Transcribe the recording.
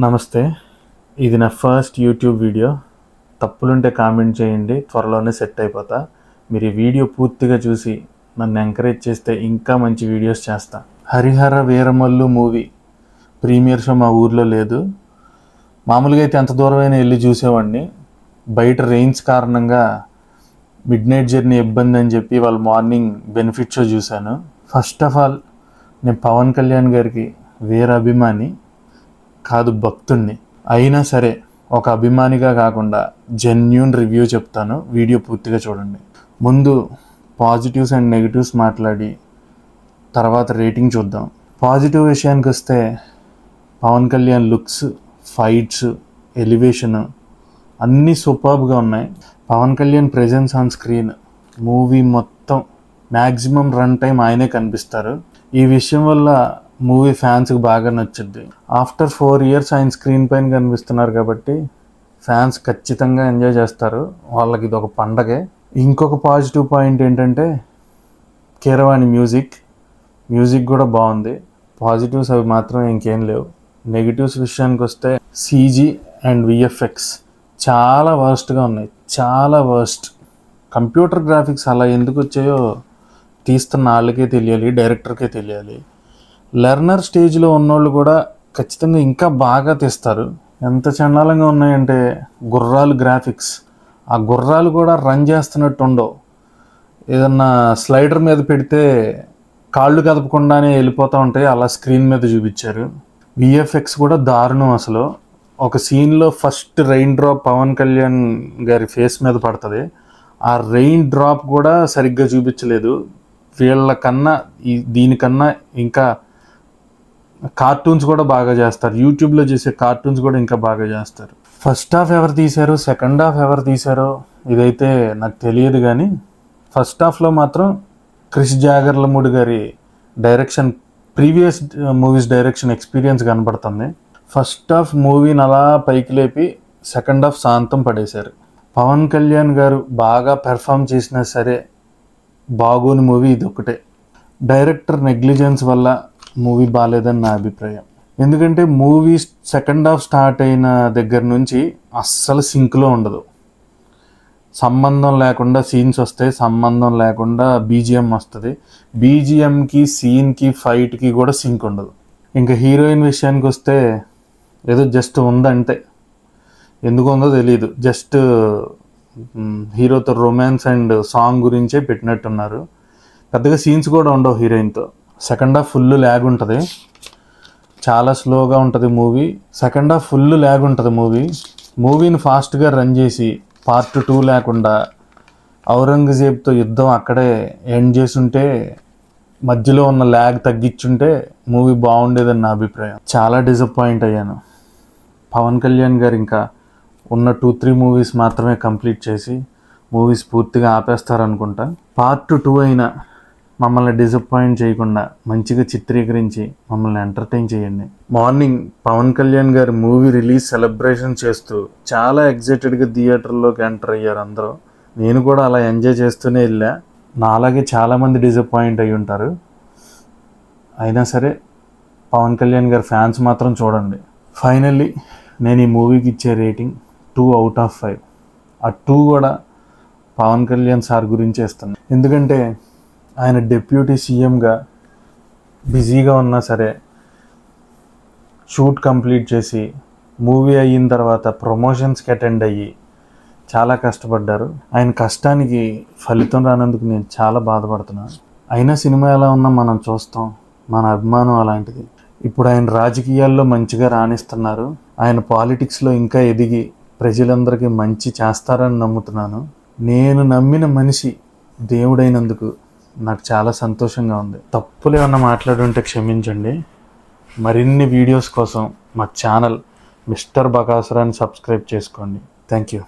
నమస్తే. ఇది నా ఫస్ట్ యూట్యూబ్ వీడియో. తప్పులుంటే కామెంట్ చేయండి, త్వరలోనే సెట్ అయిపోతా. మీరు ఈ వీడియో పూర్తిగా చూసి నన్ను ఎంకరేజ్ చేస్తే ఇంకా మంచి వీడియోస్ చేస్తా. Harihara Veeramallu movie premiere show మా ఊర్లో లేదు. మామూలుగా అయితే ఎంత దూరమైనా వెళ్ళి చూసేవాడిని. బయట రెయిన్స్ కారణంగా మిడ్ నైట్ జర్నీ ఇబ్బంది అని చెప్పి వాళ్ళ మార్నింగ్ బెనిఫిట్ షో చూశాను. ఫస్ట్ ఆఫ్ ఆల్ నేను పవన్ కళ్యాణ్ గారికి వీర అభిమాని కాదు, భక్తుణ్ణి. అయినా సరే ఒక అభిమానిగా కాకుండా జెన్యూన్ రివ్యూ చెప్తాను. వీడియో పూర్తిగా చూడండి. ముందు పాజిటివ్స్ అండ్ నెగిటివ్స్ మాట్లాడి తర్వాత రేటింగ్ చూద్దాం. పాజిటివ్ విషయానికి వస్తే Pawan Kalyan looks, fights, elevation అన్నీ సూపర్బ్గా ఉన్నాయి. Pawan Kalyan presence on screen movie మొత్తం మ్యాక్సిమం రన్ టైం ఆయనే కనిపిస్తారు. ఈ విషయం వల్ల మూవీ ఫ్యాన్స్కి బాగా నచ్చుద్ది. ఆఫ్టర్ 4 years ఆయన స్క్రీన్ పైన కనిపిస్తున్నారు కాబట్టి ఫ్యాన్స్ ఖచ్చితంగా ఎంజాయ్ చేస్తారు. వాళ్ళకి ఇది ఒక పండగే. ఇంకొక పాజిటివ్ పాయింట్ ఏంటంటే కీరవాణి మ్యూజిక్ కూడా బాగుంది. పాజిటివ్స్ అవి మాత్రం ఇంకేం లేవు. నెగిటివ్స్ విషయానికి వస్తే CG అండ్ VFX చాలా వర్స్ట్గా ఉన్నాయి, చాలా వర్స్ట్. కంప్యూటర్ గ్రాఫిక్స్ అలా ఎందుకు వచ్చాయో తీస్తున్న వాళ్ళకే తెలియాలి, డైరెక్టర్కే తెలియాలి. లెర్నర్ స్టేజ్లో ఉన్నోళ్ళు కూడా ఖచ్చితంగా ఇంకా బాగా తీస్తారు. ఎంత చండాలంగా ఉన్నాయంటే గుర్రాలు గ్రాఫిక్స్, ఆ గుర్రాలు కూడా రన్ చేస్తున్నట్టు ఉండవు. ఏదన్నా స్లైడర్ మీద పెడితే కాళ్ళు కదపకుండానే వెళ్ళిపోతూ ఉంటాయి, అలా స్క్రీన్ మీద చూపించారు. VFX కూడా దారుణం. అసలు ఒక సీన్లో first rain drop Pawan Kalyan గారి ఫేస్ మీద పడుతుంది. ఆ రెయిన్ డ్రాప్ కూడా సరిగ్గా చూపించలేదు. వీళ్ళకన్నా దీనికన్నా ఇంకా కార్టూన్స్ కూడా బాగా చేస్తారు. యూట్యూబ్లో చేసే కార్టూన్స్ కూడా ఇంకా బాగా చేస్తారు. ఫస్ట్ హాఫ్ ఎవరు తీశారో, సెకండ్ హాఫ్ ఎవరు తీశారో ఇదైతే నాకు తెలియదు, కానీ ఫస్ట్ హాఫ్లో మాత్రం క్రిష్ జాగర్లమూడి గారి direction, previous movies direction experience కనబడుతుంది. ఫస్ట్ హాఫ్ మూవీని అలా పైకి లేపి సెకండ్ హాఫ్ శాంతం పడేశారు. పవన్ కళ్యాణ్ గారు బాగా పెర్ఫామ్ చేసినా సరే బాగోని మూవీ ఇది ఒకటే. డైరెక్టర్ నెగ్లిజెన్స్ వల్ల మూవీ బాగాలేదని నా అభిప్రాయం. ఎందుకంటే మూవీ సెకండ్ హాఫ్ స్టార్ట్ అయిన దగ్గర నుంచి అస్సలు సింక్లో ఉండదు. సంబంధం లేకుండా సీన్స్ వస్తాయి, సంబంధం లేకుండా BGM వస్తుంది. BGMకి, సీన్కి, ఫైట్కి కూడా సింక్ ఉండదు. ఇంకా హీరోయిన్ విషయానికి వస్తే ఏదో జస్ట్ ఉందంటే, ఎందుకు ఉందో తెలియదు, జస్ట్ హీరోతో రొమాన్స్ అండ్ సాంగ్ గురించే పెట్టినట్టున్నారు. పెద్దగా సీన్స్ కూడా ఉండవు హీరోయిన్తో. సెకండ్ హాఫ్ ఫుల్ ల్యాగ్ ఉంటుంది, చాలా స్లోగా ఉంటుంది movie. Second half full lag ఉంటుంది మూవీని ఫాస్ట్గా రన్ చేసి పార్ట్ 2 లేకుండా ఔరంగజేబ్తో యుద్ధం అక్కడే ఎండ్ చేసుంటే, మధ్యలో ఉన్న ల్యాగ్ తగ్గించుంటే మూవీ బాగుండేదని నా అభిప్రాయం. చాలా డిసప్పాయింట్ అయ్యాను. పవన్ కళ్యాణ్ గారు ఇంకా ఉన్న 2-3 మూవీస్ మాత్రమే కంప్లీట్ చేసి మూవీస్ పూర్తిగా ఆపేస్తారనుకుంటా. పార్ట్ 2 అయినా మమ్మల్ని డిసప్పాయింట్ చేయకుండా మంచిగా చిత్రీకరించి మమ్మల్ని ఎంటర్టైన్ చేయండి. మార్నింగ్ పవన్ కళ్యాణ్ గారు మూవీ రిలీజ్ సెలబ్రేషన్ చేస్తూ చాలా ఎగ్జైటెడ్గా థియేటర్లోకి ఎంటర్ అయ్యారు అందరూ. నేను కూడా అలా ఎంజాయ్ చేస్తూనే వెళ్ళా. నాలాగే చాలామంది డిసప్పాయింట్ అయ్యి ఉంటారు. అయినా సరే పవన్ కళ్యాణ్ గారి ఫ్యాన్స్ మాత్రం చూడండి. ఫైనల్లీ నేను ఈ మూవీకి ఇచ్చే రేటింగ్ 2 out of 5. ఆ 2 కూడా పవన్ కళ్యాణ్ సార్ గురించి ఇస్తున్నాను. ఎందుకంటే ఆయన డిప్యూటీ సీఎంగా బిజీగా ఉన్నా సరే షూట్ కంప్లీట్ చేసి మూవీ అయిన తర్వాత ప్రమోషన్స్కి అటెండ్ అయ్యి చాలా కష్టపడ్డారు. ఆయన కష్టానికి ఫలితం రానందుకు నేను చాలా బాధపడుతున్నాను. అయినా సినిమా ఎలా ఉన్నా మనం చూస్తాం, మన అభిమానం అలాంటిది. ఇప్పుడు ఆయన రాజకీయాల్లో మంచిగా రాణిస్తున్నారు. ఆయన పాలిటిక్స్లో ఇంకా ఎదిగి ప్రజలందరికీ మంచి చేస్తారని నమ్ముతున్నాను. నేను నమ్మిన మనిషి దేవుడైనందుకు నాకు చాలా సంతోషంగా ఉంది. తప్పులు ఏమన్నా మాట్లాడుంటే క్షమించండి. మరిన్ని వీడియోస్ కోసం మా ఛానల్ మిస్టర్ బకాసురాని సబ్స్క్రైబ్ చేసుకోండి. Thank you.